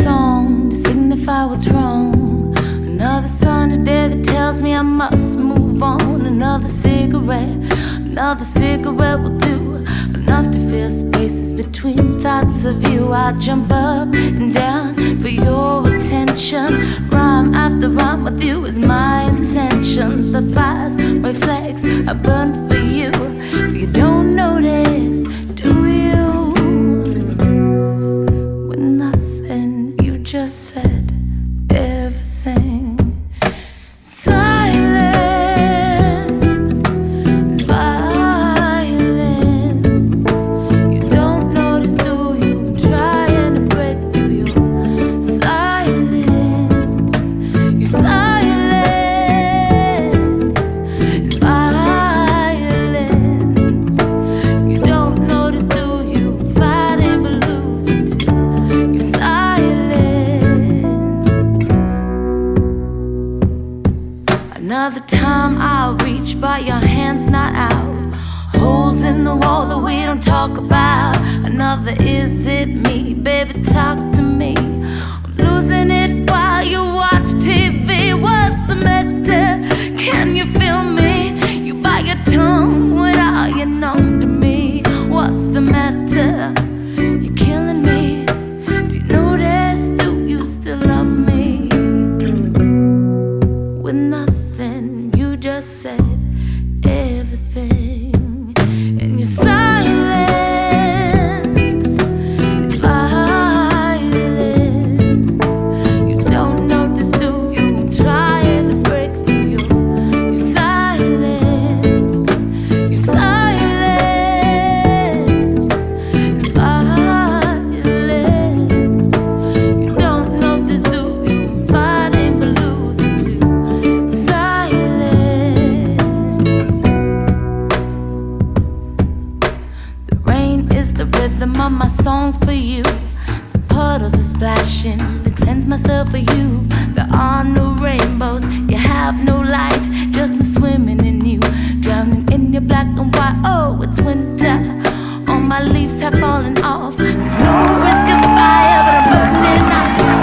song to signify what's wrong. Another Sunday day that tells me I must move on. Another cigarette will do, enough to fill spaces between thoughts of you. I jump up and down for your attention. Rhyme after rhyme with you is my intentions. The fires, my flags, I burn for you, but you don't notice, do you? With nothing, you just said everything. Silence is violence. You don't notice, do you? I'm trying to break through your silence. Your silence is violence. You don't notice, do you? I'm fighting but losing too. Your silence. Another time I'll reach, but your hand's not out. Holes in the wall that we don't talk about. Another, is it me? Baby, talk to me. I'm losing it while you watch TV. What's the matter? Can you feel me? You bite your tongue with all you know to me. What's the matter? You're killing me. Do you notice? Do you still love me? With nothing, you just said everything. And your silence is violence. You don't notice, do you? I'm trying to break through your silence. Your silence is violence. You don't notice, do you? I'm fighting but losing too. Silence. The rain is the rhythm of my song for you. The puddles are splashing to cleanse myself for you. There are no rainbows, you have no light, just me swimming in you, drowning in your black and white. Oh, it's winter, all my leaves have fallen off. There's no risk of fire, but I'm burning, I'm burning.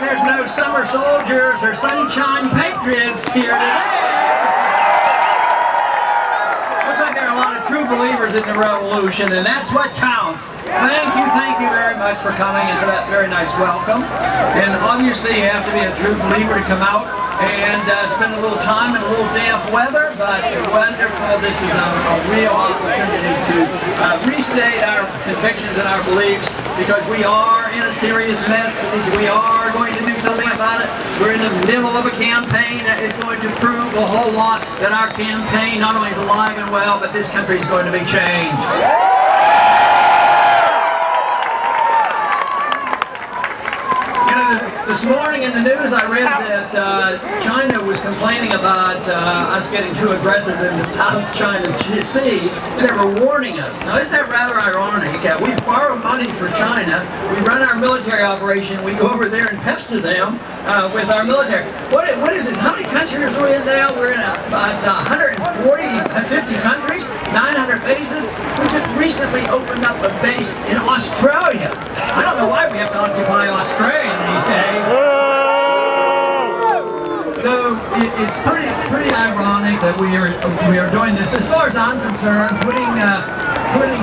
There's no summer soldiers or sunshine patriots here today. Looks like there are a lot of true believers in the revolution, and that's what counts. Thank you very much for coming and for that very nice welcome. And obviously you have to be a true believer to come out and spend a little time in a little damp weather, but wonderful. This is a real opportunity to restate our convictions and our beliefs, because we are in a serious mess. We are going to do something about it. We're in the middle of a campaign that is going to prove a whole lot that our campaign not only is alive and well, but this country is going to be changed. You know, this morning in the news I read that China was complaining about us getting too aggressive in the South China Sea. They were warning us. Now, isn't that rather ironic? We borrow money for China, we run our military operation, we go over there and pester them with our military. What is this? How many countries are we in now? We're in about 150 countries, 900 bases. We just recently opened up a base in Australia. I don't know why we have to occupy Australia these days. So it's pretty ironic that we are doing this. As far as I'm concerned, putting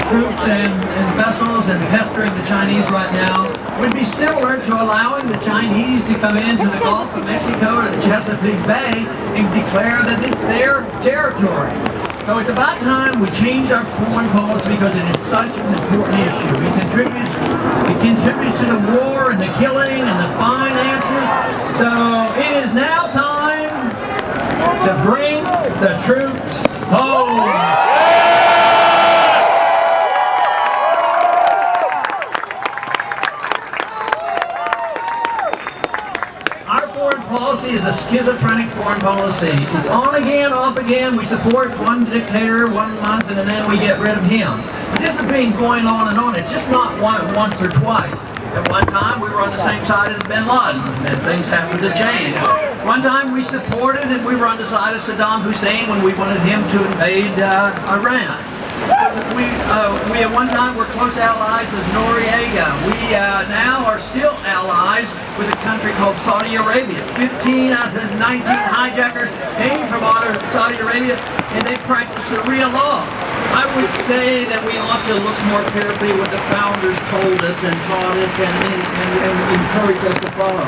troops and vessels and pestering the Chinese right now would be similar to allowing the Chinese to come into the Gulf of Mexico or the Chesapeake Bay and declare that it's their territory. So it's about time we change our foreign policy, because it is such an important issue. It contributes to the war and the killing and the finances. So it is now time to bring the troops home. Our foreign policy is a schizophrenic foreign policy. It's on again, off again. We support one dictator 1 month and then we get rid of him. This has been going on and on. It's just not once or twice. At one time, we were on the same side as Bin Laden, and things happened to change. One time, we supported and we were on the side of Saddam Hussein when we wanted him to invade Iran. We at one time were close allies of Noriega. We now are still allies with a country called Saudi Arabia. 15 out of the 19 hijackers came from Saudi Arabia, and they practice Sharia law. I would say that we ought to look more carefully what the founders told us and taught us and encouraged us to follow.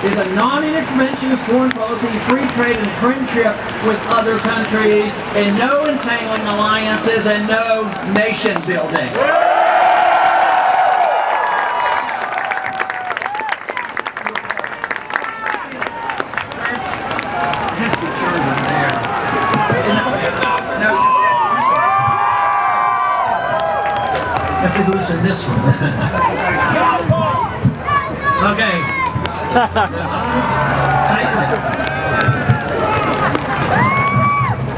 Is a non-interventionist foreign policy, free trade and friendship with other countries, and no entangling alliances and no nation building. Have to loosen this one. Okay. All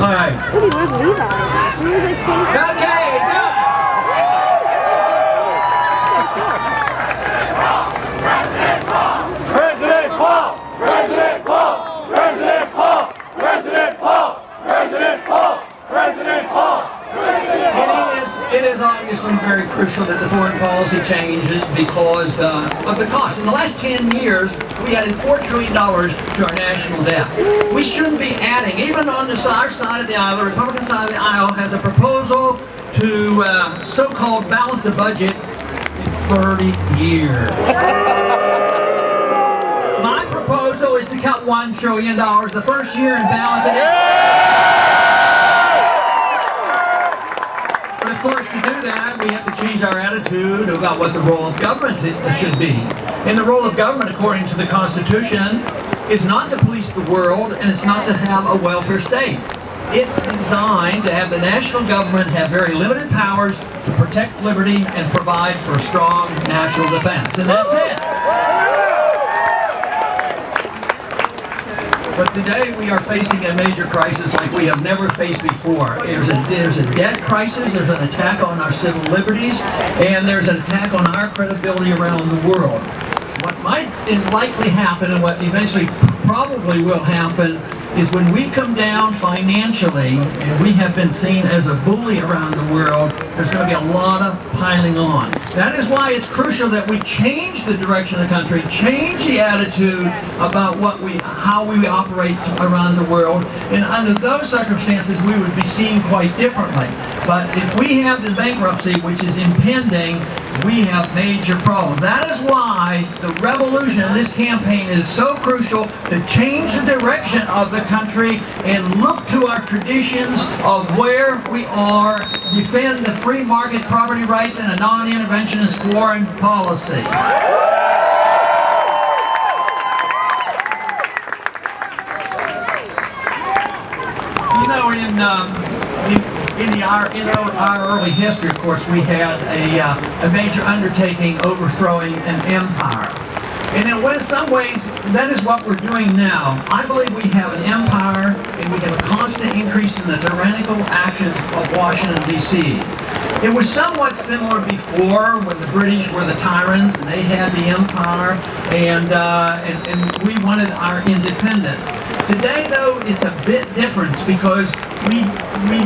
right. Look, where's Levi? He was like 20. Okay, go. President Paul! President Paul! President Paul! President Paul! President Paul! President Paul! It is obviously very crucial that the foreign policy changes because of the cost. In the last 10 years, we added $4 trillion to our national debt. We shouldn't be adding, even on our side of the aisle, the Republican side of the aisle has a proposal to so-called balance the budget in 30 years. My proposal is to cut $1 trillion the first year and balance it. Of course, to do that, we have to change our attitude about what the role of government should be. And the role of government, according to the Constitution, is not to police the world, and it's not to have a welfare state. It's designed to have the national government have very limited powers to protect liberty and provide for strong national defense. And that's it. But today we are facing a major crisis like we have never faced before. There's a debt crisis, there's an attack on our civil liberties, and there's an attack on our credibility around the world. What might likely happen, and what eventually probably will happen, is when we come down financially, and we have been seen as a bully around the world, there's going to be a lot of piling on. That is why it's crucial that we change the direction of the country, change the attitude about how we operate around the world, and under those circumstances we would be seen quite differently. But if we have the bankruptcy which is impending, we have major problems. That is why the revolution in this campaign is so crucial, to change the direction of the country and look to our traditions of where we are, defend the free market property rights and a non-interventionist foreign policy. You know, in our early history, of course, we had a major undertaking overthrowing an empire. And in some ways, that is what we're doing now. I believe we have an empire, and we have a constant increase in the tyrannical actions of Washington, D.C. It was somewhat similar before when the British were the tyrants, and they had the empire, and we wanted our independence. Today, though, it's a bit different because we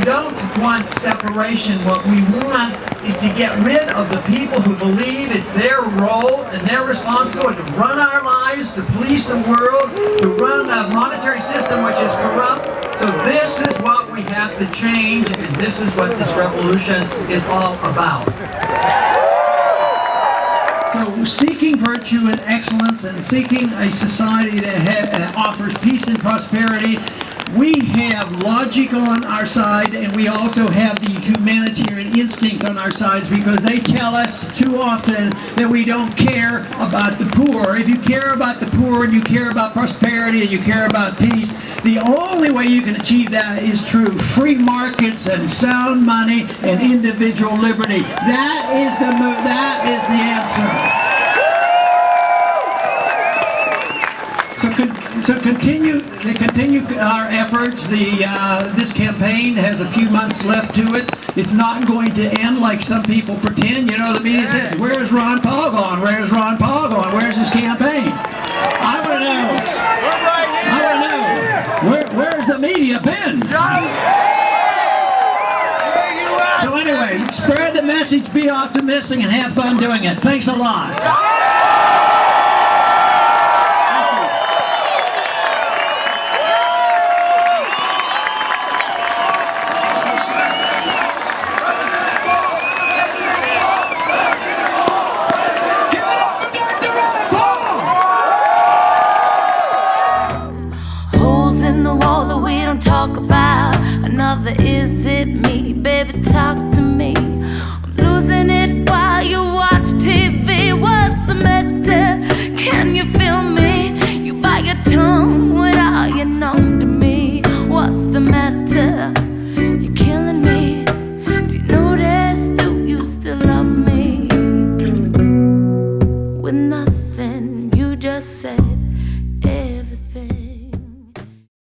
don't want separation. What we want is to get rid of the people who believe it's their role and their responsibility to run our lives, to police the world, to run a monetary system which is corrupt. So this is what we have to change, and this is what this revolution is all about. So seeking virtue and excellence and seeking a society that offers peace and prosperity, we have logic on our side, and we also have the humanitarian instinct on our sides, because they tell us too often that we don't care about the poor. If you care about the poor and you care about prosperity and you care about peace, the only way you can achieve that is through free markets and sound money and individual liberty. That is the answer. So continue to continue our efforts. This campaign has a few months left to it. It's not going to end like some people pretend. You know, the media says, "Where's Ron Paul gone? Where's Ron Paul gone? Where's his campaign?" I want to know. Where's the media been? So anyway, spread the message, be optimistic, and have fun doing it. Thanks a lot. Holes in the wall that we don't talk about. Another is it me? Baby, talk to me. I'm losing it while you watch TV. What's the matter? Can you feel me? You bite your tongue, what are you known to me? What's the matter? You're killing me. Do you notice? Do you still love me? With nothing you just said.